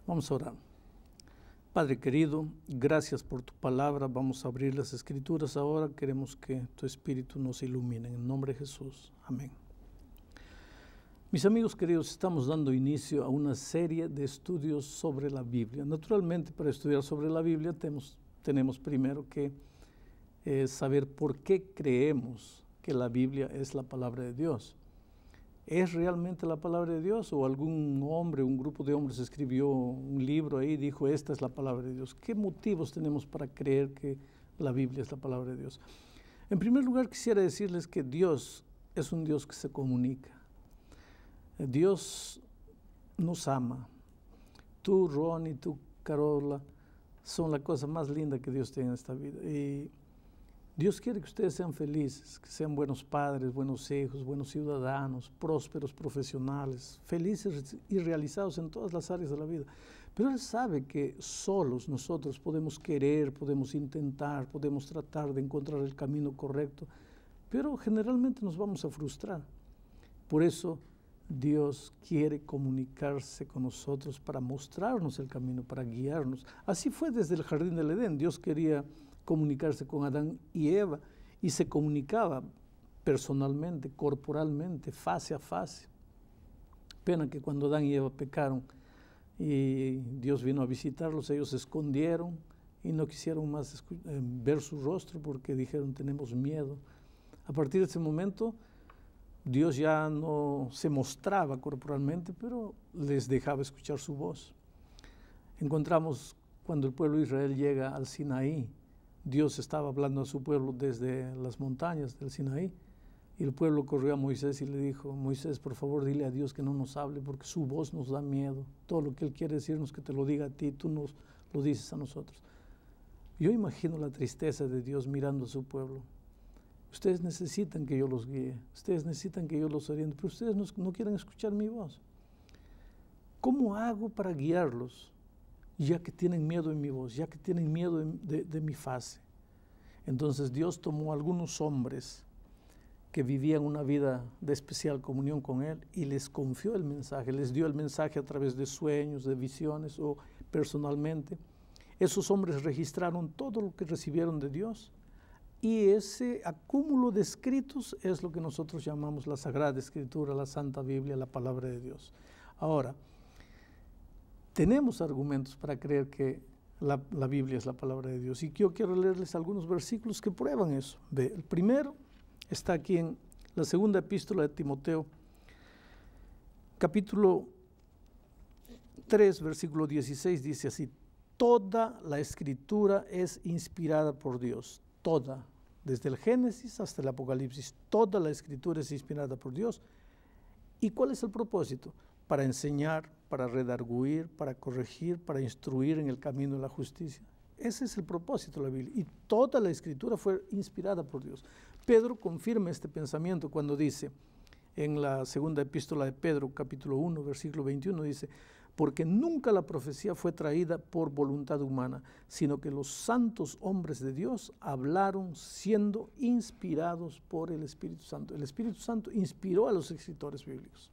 Vamos a orar. Padre querido, gracias por tu palabra. Vamos a abrir las Escrituras ahora. Queremos que tu Espíritu nos ilumine. En el nombre de Jesús. Amén. Mis amigos queridos, estamos dando inicio a una serie de estudios sobre la Biblia. Naturalmente, para estudiar sobre la Biblia tenemos primero que saber por qué creemos que la Biblia es la palabra de Dios. ¿Es realmente la palabra de Dios o algún hombre, un grupo de hombres escribió un libro ahí y dijo esta es la palabra de Dios? ¿Qué motivos tenemos para creer que la Biblia es la palabra de Dios? En primer lugar, quisiera decirles que Dios es un Dios que se comunica. Dios nos ama. Tú, Ronnie, tú, Carola, son la cosa más linda que Dios tiene en esta vida. Y Dios quiere que ustedes sean felices, que sean buenos padres, buenos hijos, buenos ciudadanos, prósperos profesionales, felices y realizados en todas las áreas de la vida. Pero Él sabe que solos nosotros podemos querer, podemos intentar, podemos tratar de encontrar el camino correcto, pero generalmente nos vamos a frustrar. Por eso Dios quiere comunicarse con nosotros para mostrarnos el camino, para guiarnos. Así fue desde el jardín del Edén. Dios quería comunicarse con Adán y Eva y se comunicaba personalmente, corporalmente, face a face. Pena que cuando Adán y Eva pecaron y Dios vino a visitarlos, ellos se escondieron y no quisieron más ver su rostro porque dijeron tenemos miedo. A partir de ese momento Dios ya no se mostraba corporalmente, pero les dejaba escuchar su voz. Encontramos cuando el pueblo de Israel llega al Sinaí, Dios estaba hablando a su pueblo desde las montañas del Sinaí y el pueblo corrió a Moisés y le dijo, Moisés, por favor dile a Dios que no nos hable porque su voz nos da miedo. Todo lo que Él quiere decirnos que te lo diga a ti, tú nos lo dices a nosotros. Yo imagino la tristeza de Dios mirando a su pueblo. Ustedes necesitan que yo los guíe, ustedes necesitan que yo los oriente, pero ustedes no quieren escuchar mi voz. ¿Cómo hago para guiarlos? Ya que tienen miedo en mi voz, ya que tienen miedo de mi fase. Entonces Dios tomó a algunos hombres que vivían una vida de especial comunión con Él y les confió el mensaje, les dio el mensaje a través de sueños, de visiones o personalmente. Esos hombres registraron todo lo que recibieron de Dios y ese acúmulo de escritos es lo que nosotros llamamos la Sagrada Escritura, la Santa Biblia, la Palabra de Dios. Ahora, tenemos argumentos para creer que la Biblia es la palabra de Dios. Y yo quiero leerles algunos versículos que prueban eso. El primero está aquí en la segunda epístola de Timoteo, capítulo 3, versículo 16, dice así, toda la Escritura es inspirada por Dios, toda, desde el Génesis hasta el Apocalipsis, toda la Escritura es inspirada por Dios. ¿Y cuál es el propósito? Para enseñar, para redarguir, para corregir, para instruir en el camino de la justicia. Ese es el propósito de la Biblia. Y toda la Escritura fue inspirada por Dios. Pedro confirma este pensamiento cuando dice, en la segunda epístola de Pedro, capítulo 1, versículo 21, dice, porque nunca la profecía fue traída por voluntad humana, sino que los santos hombres de Dios hablaron siendo inspirados por el Espíritu Santo. El Espíritu Santo inspiró a los escritores bíblicos.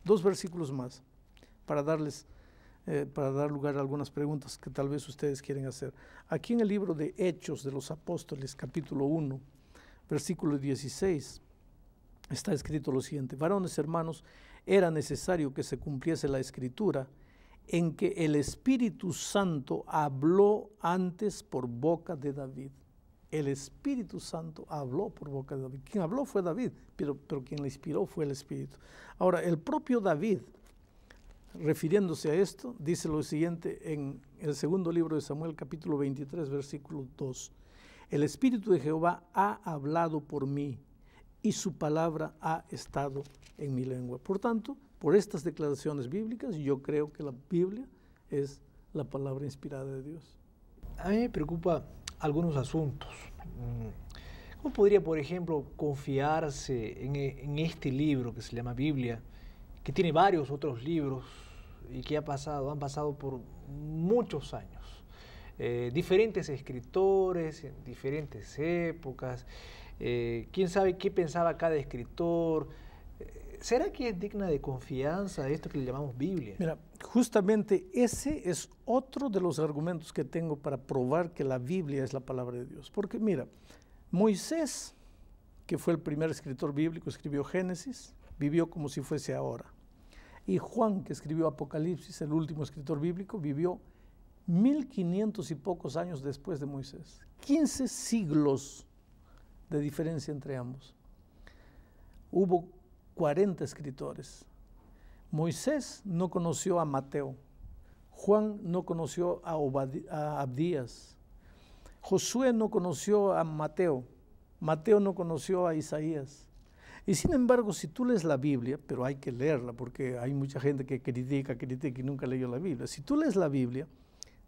Dos versículos más para dar lugar a algunas preguntas que tal vez ustedes quieren hacer. Aquí en el libro de Hechos de los Apóstoles, capítulo 1, versículo 16, está escrito lo siguiente, varones hermanos, era necesario que se cumpliese la Escritura en que el Espíritu Santo habló antes por boca de David. El Espíritu Santo habló por boca de David. Quien habló fue David, pero quien le inspiró fue el Espíritu. Ahora, el propio David, refiriéndose a esto, dice lo siguiente en el segundo libro de Samuel, capítulo 23, versículo 2. El Espíritu de Jehová ha hablado por mí y su palabra ha estado en mi lengua. Por tanto, por estas declaraciones bíblicas, yo creo que la Biblia es la palabra inspirada de Dios. A mí me preocupa algunos asuntos. ¿Cómo podría, por ejemplo, confiarse en este libro que se llama Biblia, que tiene varios otros libros y que han pasado por muchos años? Diferentes escritores en diferentes épocas, quién sabe qué pensaba cada escritor. ¿Será que es digna de confianza esto que le llamamos Biblia? Mira, justamente ese es otro de los argumentos que tengo para probar que la Biblia es la palabra de Dios. Porque mira, Moisés, que fue el primer escritor bíblico, escribió Génesis, vivió como si fuese ahora. Y Juan, que escribió Apocalipsis, el último escritor bíblico, vivió 1500 y pocos años después de Moisés. 15 siglos de diferencia entre ambos. Hubo 40 escritores. Moisés no conoció a Mateo. Juan no conoció a Abdías. Josué no conoció a Mateo. Mateo no conoció a Isaías. Y sin embargo, si tú lees la Biblia, pero hay que leerla porque hay mucha gente que critica y nunca leyó la Biblia. Si tú lees la Biblia,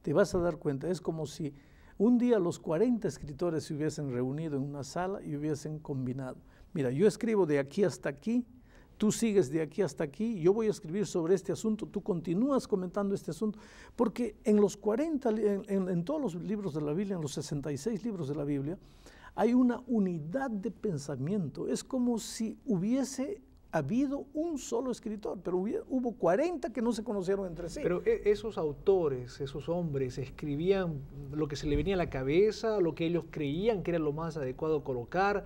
te vas a dar cuenta, es como si un día los 40 escritores se hubiesen reunido en una sala y hubiesen combinado. Mira, yo escribo de aquí hasta aquí, tú sigues de aquí hasta aquí, yo voy a escribir sobre este asunto, tú continúas comentando este asunto, porque en los 40, en todos los libros de la Biblia, en los 66 libros de la Biblia, hay una unidad de pensamiento. Es como si hubiese habido un solo escritor, pero hubo 40 que no se conocieron entre sí. Pero esos autores, esos hombres, escribían lo que se le venía a la cabeza, lo que ellos creían que era lo más adecuado colocar,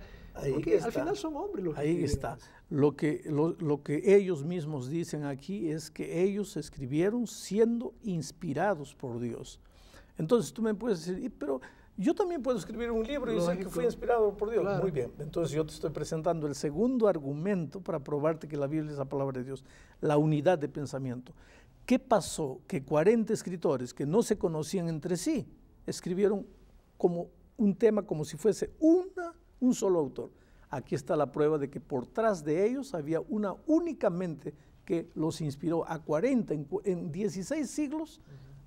porque al final son hombres los que ahí está. Lo que ellos mismos dicen aquí es que ellos escribieron siendo inspirados por Dios. Entonces tú me puedes decir, pero yo también puedo escribir un libro y decir que fui inspirado por Dios. Claro. Muy bien, entonces yo te estoy presentando el segundo argumento para probarte que la Biblia es la palabra de Dios, la unidad de pensamiento. ¿Qué pasó? Que 40 escritores que no se conocían entre sí escribieron como un tema como si fuese un solo autor. Aquí está la prueba de que por tras de ellos había una únicamente que los inspiró a 40 en 16 siglos.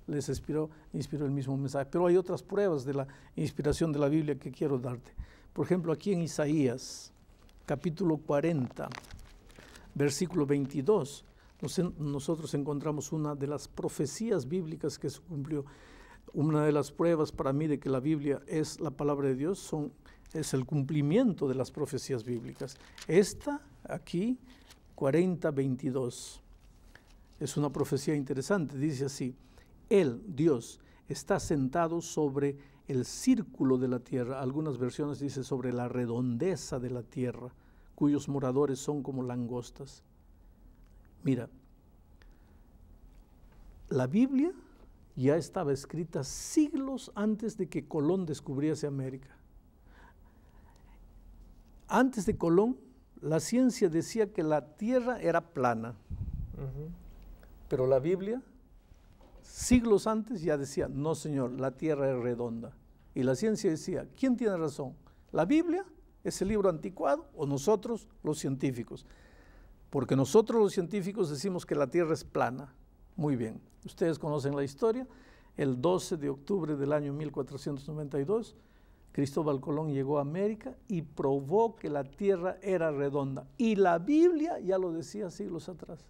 Les inspiró el mismo mensaje. Pero hay otras pruebas de la inspiración de la Biblia que quiero darte. Por ejemplo, aquí en Isaías, capítulo 40, versículo 22, nosotros encontramos una de las profecías bíblicas que se cumplió. Una de las pruebas para mí de que la Biblia es la palabra de Dios es el cumplimiento de las profecías bíblicas. Esta, aquí, 40:22, es una profecía interesante. Dice así: Él, Dios, está sentado sobre el círculo de la tierra. Algunas versiones dicen sobre la redondeza de la tierra, cuyos moradores son como langostas. Mira, la Biblia ya estaba escrita siglos antes de que Colón descubriese América. Antes de Colón, la ciencia decía que la tierra era plana, pero la Biblia siglos antes ya decía, no señor, la tierra es redonda. Y la ciencia decía, ¿quién tiene razón? ¿La Biblia es el libro anticuado o nosotros los científicos? Porque nosotros los científicos decimos que la tierra es plana. Muy bien, ustedes conocen la historia. El 12 de octubre del año 1492, Cristóbal Colón llegó a América y probó que la tierra era redonda. Y la Biblia ya lo decía siglos atrás.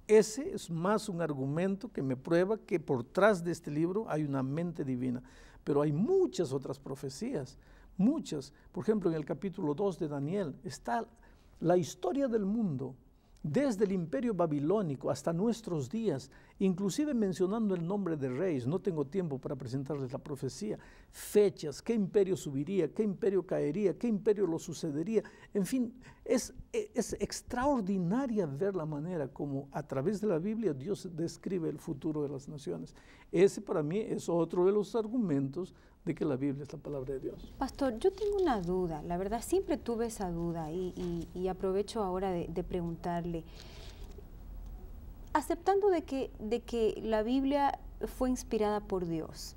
Ese es más un argumento que me prueba que por detrás de este libro hay una mente divina. Pero hay muchas otras profecías, muchas. Por ejemplo, en el capítulo 2 de Daniel está la historia del mundo, desde el imperio babilónico hasta nuestros días, inclusive mencionando el nombre de reyes. No tengo tiempo para presentarles la profecía, fechas, qué imperio subiría, qué imperio caería, qué imperio lo sucedería. En fin, es extraordinaria ver la manera como a través de la Biblia Dios describe el futuro de las naciones. Ese para mí es otro de los argumentos de que la Biblia es la palabra de Dios. Pastor, yo tengo una duda, la verdad siempre tuve esa duda y aprovecho ahora de preguntarle, aceptando de que la Biblia fue inspirada por Dios,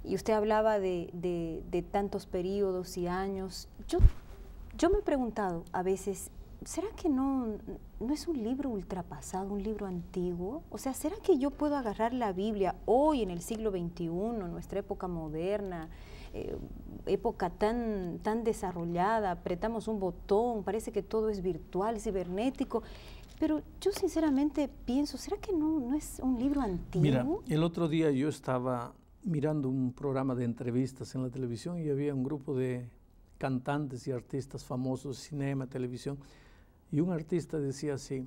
y usted hablaba de tantos periodos y años, yo me he preguntado a veces, ¿será que no es un libro ultrapasado, un libro antiguo? O sea, ¿será que yo puedo agarrar la Biblia hoy en el siglo XXI, nuestra época moderna, época tan desarrollada, apretamos un botón, parece que todo es virtual, cibernético, pero yo sinceramente pienso, ¿será que no es un libro antiguo? Mira, el otro día yo estaba mirando un programa de entrevistas en la televisión y había un grupo de cantantes y artistas famosos, cinema, televisión, Y un artista decía así: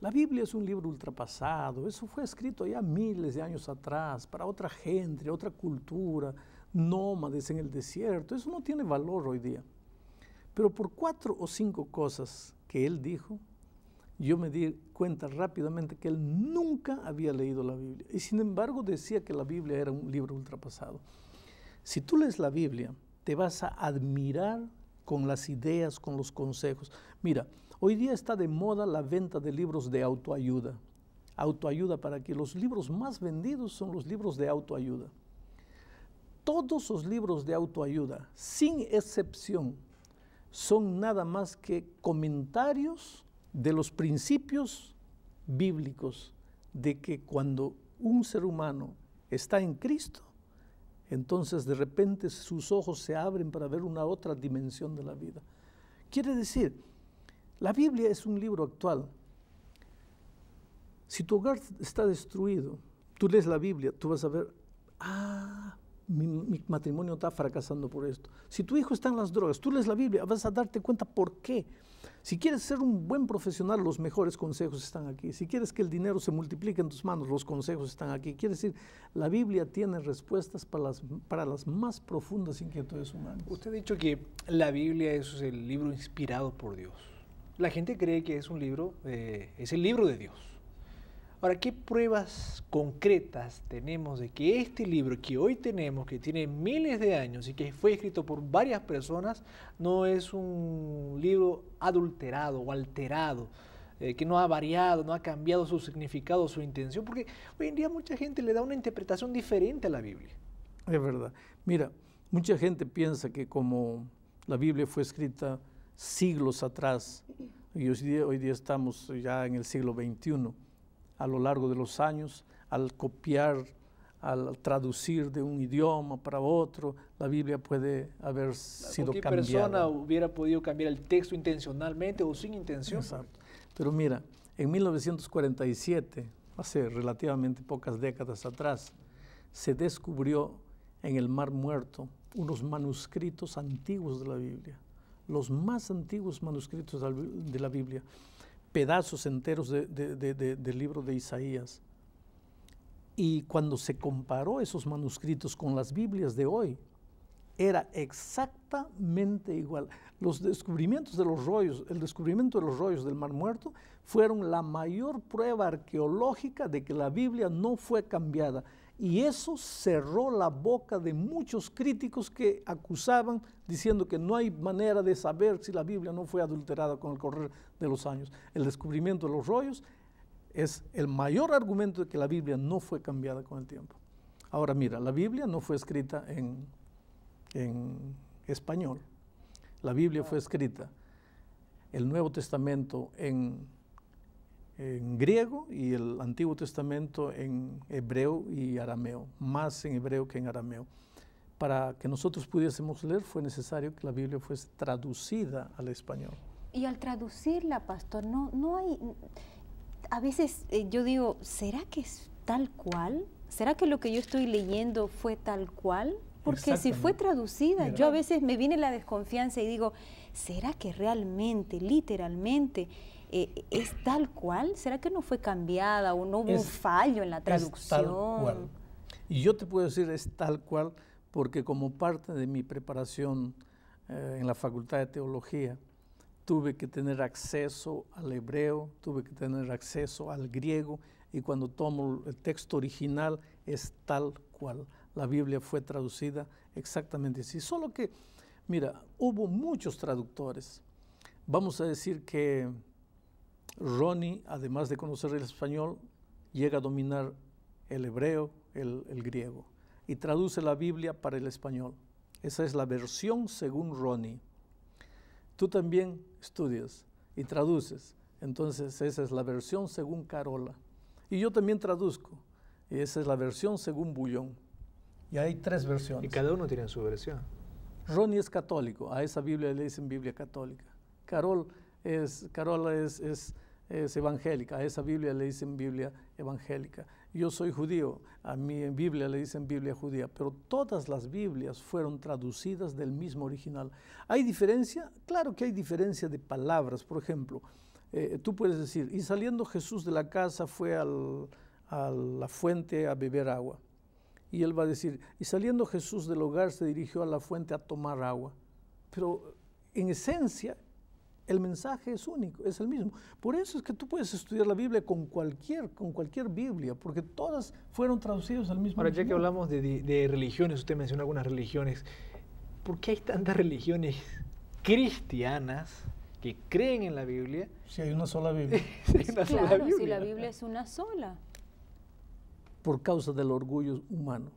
la Biblia es un libro ultrapasado, eso fue escrito ya miles de años atrás, para otra gente, otra cultura, nómades en el desierto, eso no tiene valor hoy día. Pero por 4 o 5 cosas que él dijo, yo me di cuenta rápidamente que él nunca había leído la Biblia. Y sin embargo decía que la Biblia era un libro ultrapasado. Si tú lees la Biblia, te vas a admirar con las ideas, con los consejos. Mira, hoy día está de moda la venta de libros de autoayuda. Autoayuda para que los libros más vendidos son los libros de autoayuda. Todos los libros de autoayuda, sin excepción, son nada más que comentarios de los principios bíblicos de que cuando un ser humano está en Cristo, entonces de repente sus ojos se abren para ver una otra dimensión de la vida. Quiere decir, la Biblia es un libro actual. Si tu hogar está destruido, tú lees la Biblia, tú vas a ver, mi matrimonio está fracasando por esto. Si tu hijo está en las drogas, tú lees la Biblia, vas a darte cuenta por qué. Si quieres ser un buen profesional, los mejores consejos están aquí. Si quieres que el dinero se multiplique en tus manos, los consejos están aquí. Quiere decir, la Biblia tiene respuestas para las más profundas inquietudes humanas. Usted ha dicho que la Biblia es el libro inspirado por Dios. La gente cree que es un libro, es el libro de Dios. Ahora, ¿qué pruebas concretas tenemos de que este libro que hoy tenemos, que tiene miles de años y que fue escrito por varias personas, no es un libro adulterado o alterado, que no ha variado, no ha cambiado su significado, su intención? Porque hoy en día mucha gente le da una interpretación diferente a la Biblia. Es verdad. Mira, mucha gente piensa que como la Biblia fue escrita siglos atrás, y hoy día estamos ya en el siglo XXI, a lo largo de los años, al copiar, al traducir de un idioma para otro, la Biblia puede haber sido cambiada. Cualquier persona hubiera podido cambiar el texto intencionalmente o sin intención. Exacto. Pero mira, en 1947, hace relativamente pocas décadas atrás, se descubrió en el Mar Muerto unos manuscritos antiguos de la Biblia, los más antiguos manuscritos de la Biblia, pedazos enteros del libro de Isaías. Y cuando se comparó esos manuscritos con las Biblias de hoy, era exactamente igual. Los descubrimientos de los rollos, el descubrimiento de los rollos del Mar Muerto fueron la mayor prueba arqueológica de que la Biblia no fue cambiada. Y eso cerró la boca de muchos críticos que acusaban, diciendo que no hay manera de saber si la Biblia no fue adulterada con el correr de los años. El descubrimiento de los rollos es el mayor argumento de que la Biblia no fue cambiada con el tiempo. Ahora mira, la Biblia no fue escrita en español. La Biblia fue escrita, el Nuevo Testamento en griego y el Antiguo Testamento en hebreo y arameo, más en hebreo que en arameo. Para que nosotros pudiésemos leer fue necesario que la Biblia fuese traducida al español. Y al traducirla, pastor, no hay... A veces yo digo, ¿será que es tal cual? ¿Será que lo que yo estoy leyendo fue tal cual? Porque si fue traducida, yo a veces me viene la desconfianza y digo, ¿será que realmente, literalmente, es tal cual? ¿Será que no fue cambiada o no hubo un fallo en la traducción? Es tal cual. Y yo te puedo decir es tal cual porque como parte de mi preparación en la Facultad de Teología, tuve que tener acceso al hebreo, tuve que tener acceso al griego, y cuando tomo el texto original es tal cual. La Biblia fue traducida exactamente así. Solo que, mira, hubo muchos traductores. Vamos a decir que Ronnie, además de conocer el español, llega a dominar el hebreo, el griego, y traduce la Biblia para el español. Esa es la versión según Ronnie. Tú también estudias y traduces, entonces esa es la versión según Carola. Y yo también traduzco, y esa es la versión según Bullón. Y hay 3 versiones. Y cada uno tiene su versión. Ronnie es católico, a esa Biblia le dicen Biblia católica. Carola es es evangélica, a esa Biblia le dicen Biblia evangélica. Yo soy judío, a mi Biblia le dicen Biblia judía, pero todas las Biblias fueron traducidas del mismo original. ¿Hay diferencia? Claro que hay diferencia de palabras. Por ejemplo, tú puedes decir, y saliendo Jesús de la casa fue a la fuente a beber agua. Y él va a decir, y saliendo Jesús del hogar se dirigió a la fuente a tomar agua. Pero en esencia, el mensaje es único, es el mismo. Por eso es que tú puedes estudiar la Biblia con cualquier Biblia, porque todas fueron traducidas al mismo Ahora, ya que idioma. hablamos de religiones, usted mencionó algunas religiones, ¿por qué hay tantas religiones cristianas que creen en la Biblia? Si hay una sola Biblia. Si hay una sola Claro, si Biblia. la Biblia es una sola. Por causa del orgullo humano.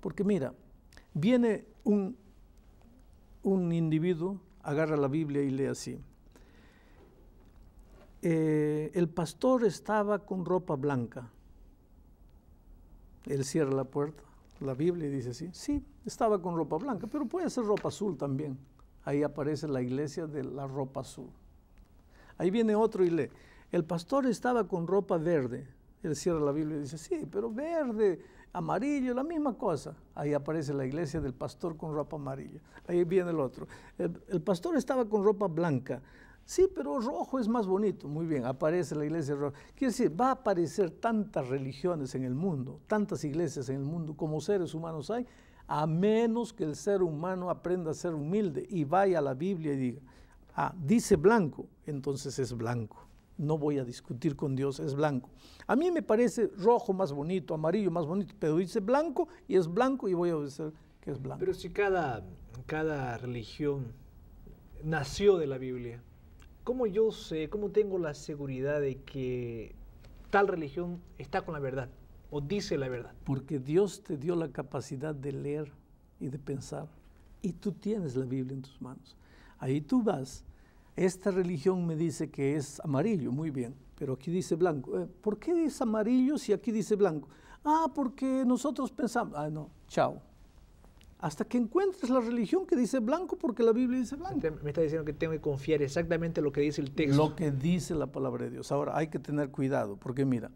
Porque mira, viene un individuo, agarra la Biblia y lee así. El pastor estaba con ropa blanca. Él cierra la puerta, la Biblia, y dice así, sí, estaba con ropa blanca, pero puede ser ropa azul también. Ahí aparece la iglesia de la ropa azul. Ahí viene otro y lee, el pastor estaba con ropa verde. Él cierra la Biblia y dice, sí, pero verde, amarillo, la misma cosa. Ahí aparece la iglesia del pastor con ropa amarilla. Ahí viene el otro. El pastor estaba con ropa blanca. Sí, pero rojo es más bonito. Muy bien, aparece la iglesia roja. Quiere decir, va a aparecer tantas religiones en el mundo, tantas iglesias en el mundo como seres humanos hay, a menos que el ser humano aprenda a ser humilde y vaya a la Biblia y diga, ah, dice blanco, entonces es blanco. No voy a discutir con Dios, es blanco. A mí me parece rojo más bonito, amarillo más bonito, pero dice blanco y es blanco y voy a decir que es blanco. Pero si cada religión nació de la Biblia, ¿cómo yo sé, cómo tengo la seguridad de que tal religión está con la verdad o dice la verdad? Porque Dios te dio la capacidad de leer y de pensar y tú tienes la Biblia en tus manos. Ahí tú vas. Esta religión me dice que es amarillo, muy bien, pero aquí dice blanco. ¿Por qué dice amarillo si aquí dice blanco? Ah, porque nosotros pensamos, ah, no, chao. Hasta que encuentres la religión que dice blanco porque la Biblia dice blanco. Me está diciendo que tengo que confiar exactamente en lo que dice el texto. Lo que dice la palabra de Dios. Ahora, hay que tener cuidado, porque mira,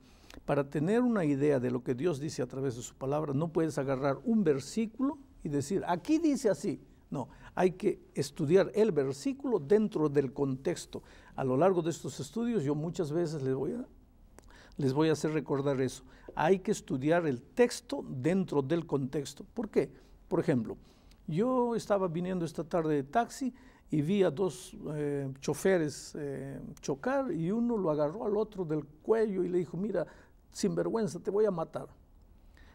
para tener una idea de lo que Dios dice a través de su palabra, no puedes agarrar un versículo y decir, aquí dice así. No, hay que estudiar el versículo dentro del contexto. A lo largo de estos estudios yo muchas veces les voy a hacer recordar eso. Hay que estudiar el texto dentro del contexto. ¿Por qué? Por ejemplo, yo estaba viniendo esta tarde de taxi y vi a dos choferes chocar y uno lo agarró al otro del cuello y le dijo, mira, sinvergüenza, te voy a matar.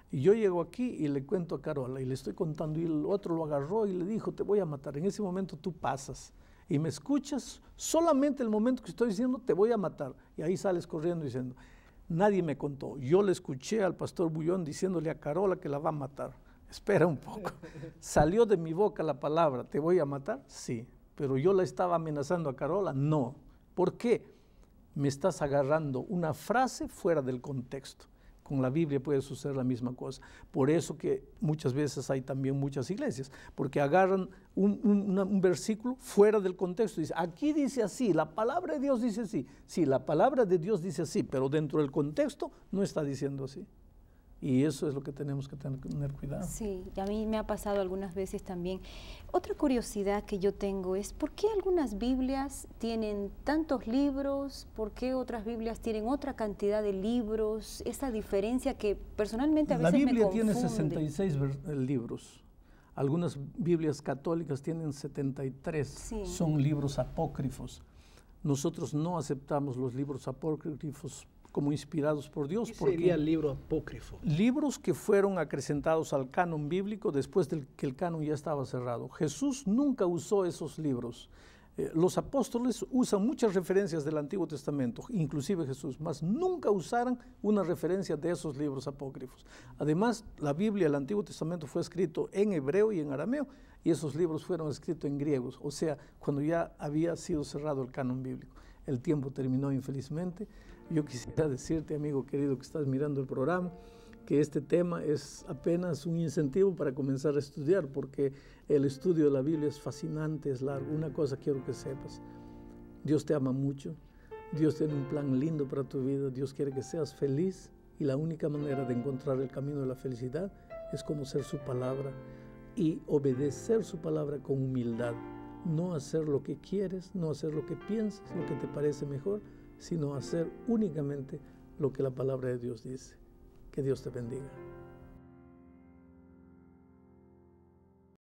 Y yo llego aquí y le cuento a Carola y le estoy contando y el otro lo agarró y le dijo, te voy a matar. En ese momento tú pasas y me escuchas solamente el momento que estoy diciendo, te voy a matar. Y ahí sales corriendo diciendo, nadie me contó. Yo le escuché al pastor Bullón diciéndole a Carola que la va a matar. Espera un poco. ¿Salió de mi boca la palabra, te voy a matar? Sí. Pero yo la estaba amenazando a Carola. No. ¿Por qué? Me estás agarrando una frase fuera del contexto. Con la Biblia puede suceder la misma cosa. Por eso que muchas veces hay también muchas iglesias, porque agarran un versículo fuera del contexto y dicen, aquí dice así, la palabra de Dios dice así. Sí, la palabra de Dios dice así, pero dentro del contexto no está diciendo así. Y eso es lo que tenemos que tener cuidado. Sí, y a mí me ha pasado algunas veces también. Otra curiosidad que yo tengo es, ¿por qué algunas Biblias tienen tantos libros? ¿Por qué otras Biblias tienen otra cantidad de libros? Esa diferencia que personalmente a veces me confunde. La Biblia tiene 66 libros. Algunas Biblias católicas tienen 73. Sí. Son libros apócrifos. Nosotros no aceptamos los libros apócrifos como inspirados por Dios. ¿Qué sería el libro apócrifo? Libros que fueron acrecentados al canon bíblico después de que el canon ya estaba cerrado. Jesús nunca usó esos libros. Los apóstoles usan muchas referencias del Antiguo Testamento, inclusive Jesús, mas nunca usaron una referencia de esos libros apócrifos. Además, la Biblia, el Antiguo Testamento, fue escrito en hebreo y en arameo, y esos libros fueron escritos en griegos, o sea, cuando ya había sido cerrado el canon bíblico. El tiempo terminó infelizmente. Yo quisiera decirte, amigo querido que estás mirando el programa, que este tema es apenas un incentivo para comenzar a estudiar, porque el estudio de la Biblia es fascinante, es largo. Una cosa quiero que sepas, Dios te ama mucho, Dios tiene un plan lindo para tu vida. Dios quiere que seas feliz y la única manera de encontrar el camino de la felicidad es conocer su palabra y obedecer su palabra con humildad. No hacer lo que quieres, no hacer lo que piensas, lo que te parece mejor, sino hacer únicamente lo que la palabra de Dios dice. Que Dios te bendiga.